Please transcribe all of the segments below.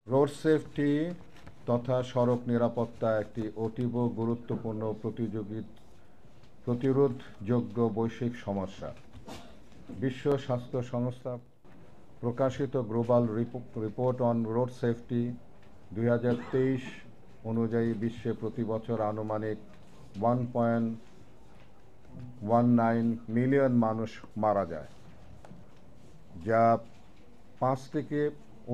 Road safety তথা সড়ক নিরাপত্তা একটি অতীব গুরুত্বপূর্ণ প্রতিরোধযোগ্য বৈশ্বিক সমস্যা। বিশ্ব স্বাস্থ্য সংস্থা প্রকাশিত global report on road safety 2023 অনুযায়ী বিশ্বে প্রতি বছর আনুমানিক 1.19 মিলিয়ন মানুষ মারা যায়, যা 5 থেকে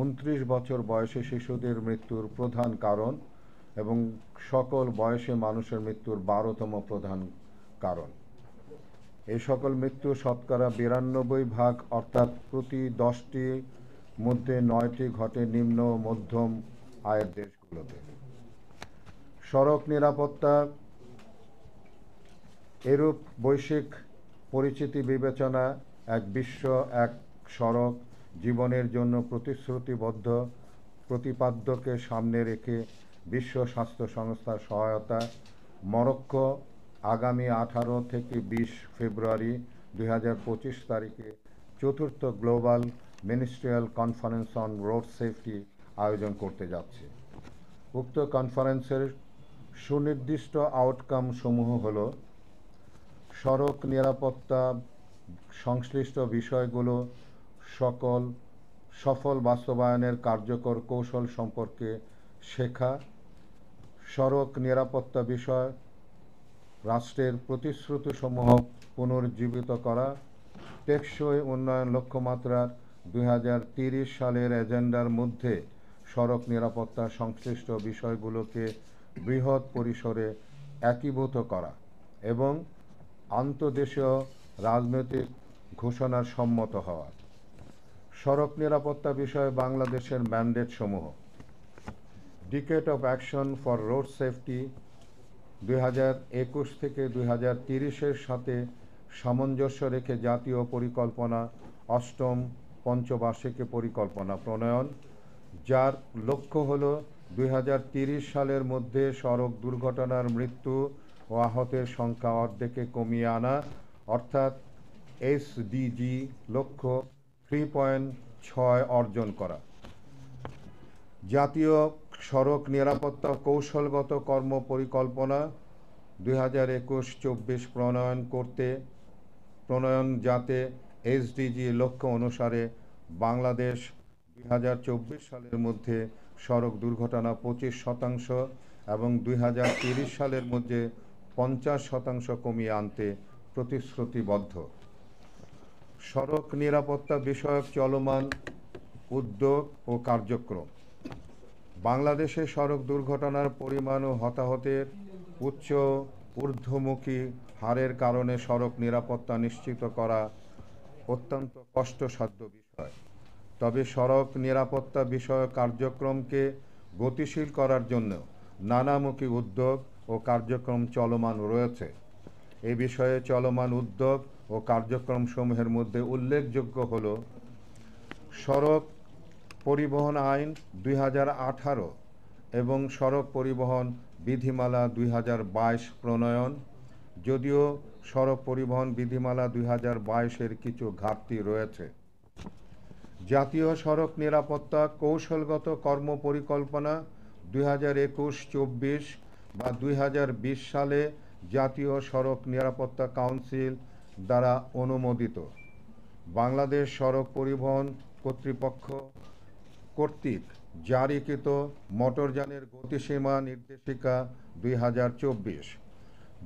29 বছর বয়সী শিশুদের মৃত্যুর প্রধান কারণ এবং সকল বয়সী মানুষের মৃত্যুর 12তম প্রধান কারণ। এই সকল মৃত্যু শতকরা 92 অর্থাৎ প্রতি 10টি মধ্যে 9টি ঘটে নিম্ন ও মধ্যম আয়ের দেশগুলোতে। সড়ক নিরাপত্তা এরূপ বৈশ্বিক পরিচিতি বিবেচনা এক সড়ক জীবনের জন্য প্রতিশ্রুতিবদ্ধ প্রতিপাদ্যকে সামনে রেখে বিশ্ব স্বাস্থ্য সংস্থার সহায়তায় মরক্কো আগামী 18 থেকে 20 ফেব্রুয়ারি 2025 তারিখে চতুর্থ global ministerial conference on road safety আয়োজন করতে যাচ্ছে। উক্ত কনফারেন্সের সুনির্দিষ্ট আউটকাম সমূহ হল: সড়ক নিরাপত্তা সংশ্লিষ্ট বিষয়গুলো সফল বাস্তবায়নের কার্যকর কৌশল সম্পর্কে শেখা, সড়ক নিরাপত্তা বিষয় রাষ্ট্রের প্রতিশ্রুতিসমূহ পুনর্জীবিত করা, টেকসই উন্নয়ন লক্ষ্যমাত্রার 2030 সালের এজেন্ডার মধ্যে সড়ক নিরাপত্তা সংশ্লিষ্ট বিষয়গুলোকে বৃহৎ পরিসরে একীভূত করা এবং আন্তর্দেশীয় রাজনৈতিক ঘোষণার সম্মত হওয়া। সড়ক নিরাপত্তা বিষয়ে বাংলাদেশের ম্যান্ডেট সমূহ: decade of action for road safety 2021 থেকে 2030-এর সাথে সামঞ্জস্য রেখে জাতীয় পরিকল্পনা অষ্টম পঞ্চবার্ষিকী পরিকল্পনা প্রণয়ন, যার লক্ষ্য হল 2030 সালের মধ্যে সড়ক দুর্ঘটনার মৃত্যু ও আহতের সংখ্যা অর্ধেকে কমিয়ে আনা, অর্থাৎ এসডিজি লক্ষ্য 3.6 অর্জন করা। জাতীয় সড়ক নিরাপত্তা কৌশলগত কর্ম পরিকল্পনা 2021-24 প্রণয়ন যাতে এসডিজি লক্ষ্য অনুসারে বাংলাদেশ 2024 সালের মধ্যে সড়ক দুর্ঘটনা 25% এবং 2030 সালের মধ্যে 50% কমিয়ে আনতে প্রতিশ্রুতিবদ্ধ। সড়ক নিরাপত্তা বিষয়ক চলমান উদ্যোগ ও কার্যক্রম: বাংলাদেশে সড়ক দুর্ঘটনার পরিমাণ ও হতাহতের ঊর্ধ্বমুখী হারের কারণে সড়ক নিরাপত্তা নিশ্চিত করা অত্যন্ত কষ্টসাধ্য বিষয়। তবে সড়ক নিরাপত্তা বিষয়ক কার্যক্রমকে গতিশীল করার জন্য নানামুখী উদ্যোগ ও কার্যক্রম চলমান রয়েছে। এই বিষয়ে চলমান উদ্যোগ ও কার্যক্রমসমূহের মধ্যে উল্লেখযোগ্য হল: সড়ক পরিবহন আইন 2018 এবং সড়ক পরিবহন বিধিমালা 2022 প্রণয়ন, যদিও সড়ক পরিবহন বিধিমালা 2022-এর কিছু ঘাটতি রয়েছে। জাতীয় সড়ক নিরাপত্তা কৌশলগত কর্ম পরিকল্পনা 2021-24 বা 2020 সালে জাতীয় সড়ক নিরাপত্তা কাউন্সিল দ্বারা অনুমোদিত। বাংলাদেশ সড়ক পরিবহন কর্তৃপক্ষ কর্তৃক জারিকৃত মোটরযানের গতিসীমা নির্দেশিকা 2024,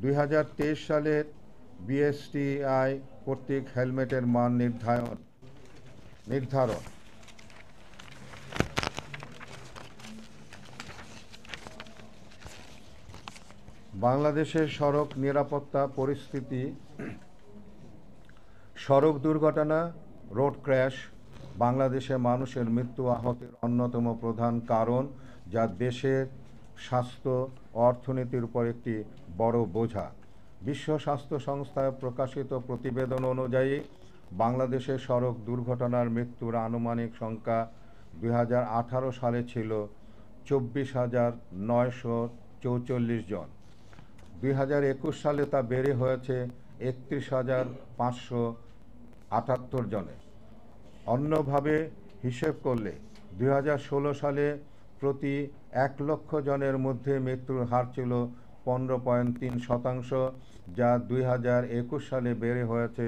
2023 সালের বিএসটিআই কর্তৃক হেলমেটের মান নির্ধারণ, বাংলাদেশের সড়ক নিরাপত্তা পরিস্থিতি: সড়ক দুর্ঘটনা রোড ক্র্যাশ বাংলাদেশে মানুষের মৃত্যু আহতের অন্যতম প্রধান কারণ, যা দেশের স্বাস্থ্য ও অর্থনীতির উপর একটি বড় বোঝা। বিশ্ব স্বাস্থ্য সংস্থায় প্রকাশিত প্রতিবেদন অনুযায়ী বাংলাদেশে সড়ক দুর্ঘটনার মৃত্যুর আনুমানিক সংখ্যা 2018 সালে ছিল 24,944 জন। 2021 সালে তা বেড়ে হয়েছে 31,578 জনে। অন্যভাবে হিসেব করলে 2016 সালে প্রতি 1,00,000 জনের মধ্যে মৃত্যুর হার ছিল 15.3%, যা 2021 সালে বেড়ে হয়েছে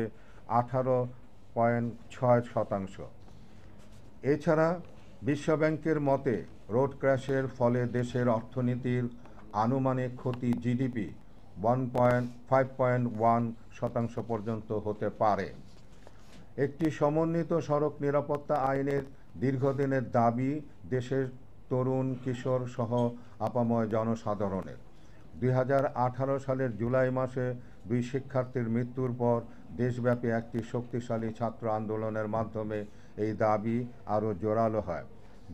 18.6%। এছাড়া বিশ্বব্যাংকের মতে রোড ক্র্যাশের ফলে দেশের অর্থনীতির আনুমানিক ক্ষতি জিডিপি 5.1% পর্যন্ত হতে পারে। একটি সমন্বিত সড়ক নিরাপত্তা আইনের দীর্ঘদিনের দাবি দেশের তরুণ কিশোর সহ আপাময় জনসাধারণের। 2018 সালের জুলাই মাসে 2 শিক্ষার্থীর মৃত্যুর পর দেশব্যাপী একটি শক্তিশালী ছাত্র আন্দোলনের মাধ্যমে এই দাবি আরও জোরালো হয়।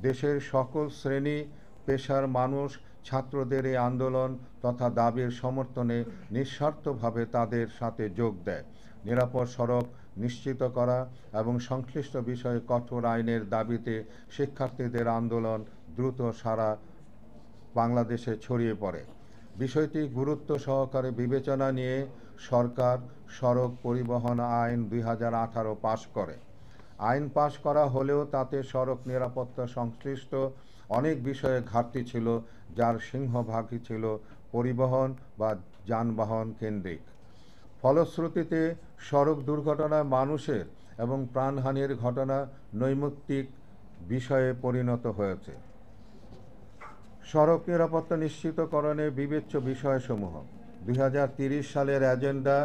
দেশের সকল শ্রেণী পেশার মানুষ ছাত্রদের এই আন্দোলন তথা দাবির সমর্থনে নিঃস্বার্থভাবে তাদের সাথে যোগ দেয়। নিরাপদ সড়ক নিশ্চিত করা এবং সংশ্লিষ্ট বিষয়ে কঠোর আইনের দাবিতে শিক্ষার্থীদের আন্দোলন দ্রুত সারা বাংলাদেশে ছড়িয়ে পড়ে। বিষয়টি গুরুত্ব সহকারে বিবেচনা নিয়ে সরকার সড়ক পরিবহন আইন 2018 পাস করে। আইন পাস করা হলেও তাতে সড়ক নিরাপত্তা সংশ্লিষ্ট অনেক বিষয়ে ঘাটতি ছিল, যার সিংহভাগই ছিল পরিবহন বা যানবাহন কেন্দ্রিক। ফলশ্রুতিতে সড়ক দুর্ঘটনায় মানুষের এবং প্রাণহানির ঘটনা নৈমিত্তিক বিষয়ে পরিণত হয়েছে। সড়ক নিরাপত্তা নিশ্চিতকরণের বিবেচ্য বিষয়সমূহ: 2030 সালের এজেন্ডা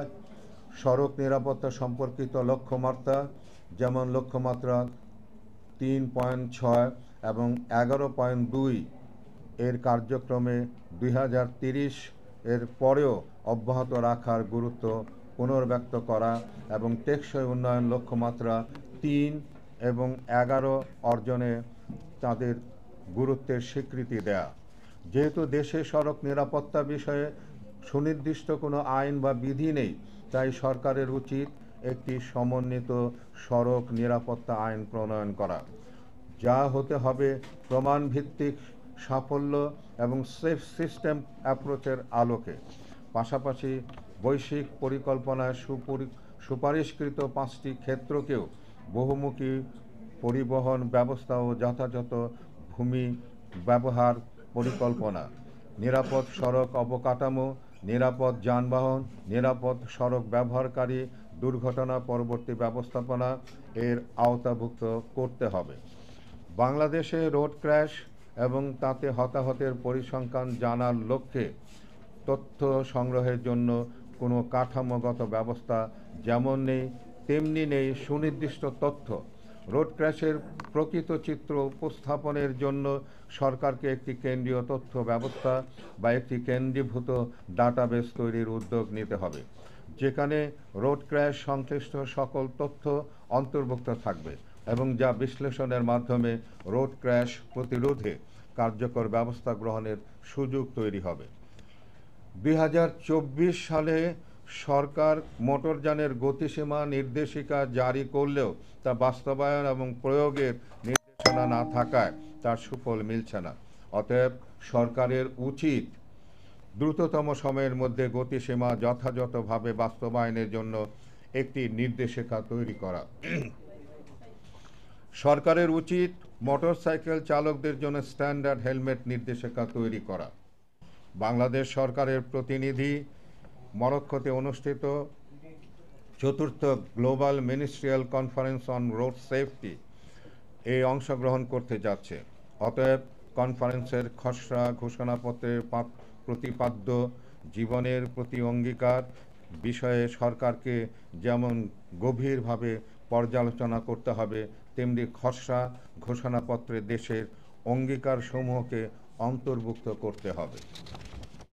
সড়ক নিরাপত্তা সম্পর্কিত লক্ষ্যমাত্রা, যেমন লক্ষ্যমাত্রা 3.6 এবং 11.2 এর কার্যক্রমে 2030 এর পরেও অব্যাহত রাখার গুরুত্ব পুনর্ব্যক্ত করা এবং টেকসই উন্নয়ন লক্ষ্যমাত্রা 3 এবং 11 অর্জনে তাদের গুরুত্বের স্বীকৃতি দেয়া। যেহেতু দেশে সড়ক নিরাপত্তা বিষয়ে সুনির্দিষ্ট কোনো আইন বা বিধি নেই, তাই সরকারের উচিত একটি সমন্বিত সড়ক নিরাপত্তা আইন প্রণয়ন করা, যা হতে হবে প্রমাণভিত্তিক, সাফল্য এবং সেফ সিস্টেম অ্যাপ্রোচের আলোকে। পাশাপাশি বৈশ্বিক পরিকল্পনায় সুপারিশকৃত 5টি ক্ষেত্রকেও বহুমুখী পরিবহন ব্যবস্থা ও যথাযথ ভূমি ব্যবহার পরিকল্পনা, নিরাপদ সড়ক অবকাঠামো, নিরাপদ যানবাহন, নিরাপদ সড়ক ব্যবহারকারী, দুর্ঘটনা পরবর্তী ব্যবস্থাপনা এর আওতাভুক্ত করতে হবে। বাংলাদেশে রোড ক্র্যাশ এবং তাতে হতাহতের পরিসংখ্যান জানার লক্ষ্যে তথ্য সংগ্রহের জন্য কোনো কাঠামোগত ব্যবস্থা যেমন নেই, তেমনি নেই সুনির্দিষ্ট তথ্য। রোড ক্র্যাশের প্রকৃত চিত্র উপস্থাপনের জন্য সরকারকে একটি কেন্দ্রীয় তথ্য ব্যবস্থা বা একটি কেন্দ্রীভূত ডাটাবেস তৈরির উদ্যোগ নিতে হবে, যেখানে রোড ক্র্যাশ সংশ্লিষ্ট সকল তথ্য অন্তর্ভুক্ত থাকবে এবং যা বিশ্লেষণের মাধ্যমে রোড ক্র্যাশ প্রতিরোধে কার্যকর ব্যবস্থা গ্রহণের সুযোগ তৈরি হবে। 2024 সালে সরকার মোটরযানের গতিসীমা নির্দেশিকা জারি করলেও তা বাস্তবায়ন এবং প্রয়োগের নির্দেশনা না থাকায় তার সুফল মিলছে না। অতএব সরকারের উচিত দ্রুততম সময়ের মধ্যে গতিসীমা যথাযথভাবে বাস্তবায়নের জন্য একটি নির্দেশিকা তৈরি করা। সরকারের উচিত মোটরসাইকেল চালকদের জন্য স্ট্যান্ডার্ড হেলমেট নির্দেশিকা তৈরি করা। বাংলাদেশ সরকারের প্রতিনিধি মরক্কোতে অনুষ্ঠিত 4th global ministerial conference on road safety এই অংশগ্রহণ করতে যাচ্ছে। অতএব কনফারেন্সের খসড়া ঘোষণাপত্রের প্রতিপাদ্য জীবনের প্রতি অঙ্গীকার বিষয়ে সরকারকে যেমন গভীরভাবে পর্যালোচনা করতে হবে, তেমনি খসড়া ঘোষণাপত্রে দেশের অঙ্গীকারসমূহকে অন্তর্ভুক্ত করতে হবে।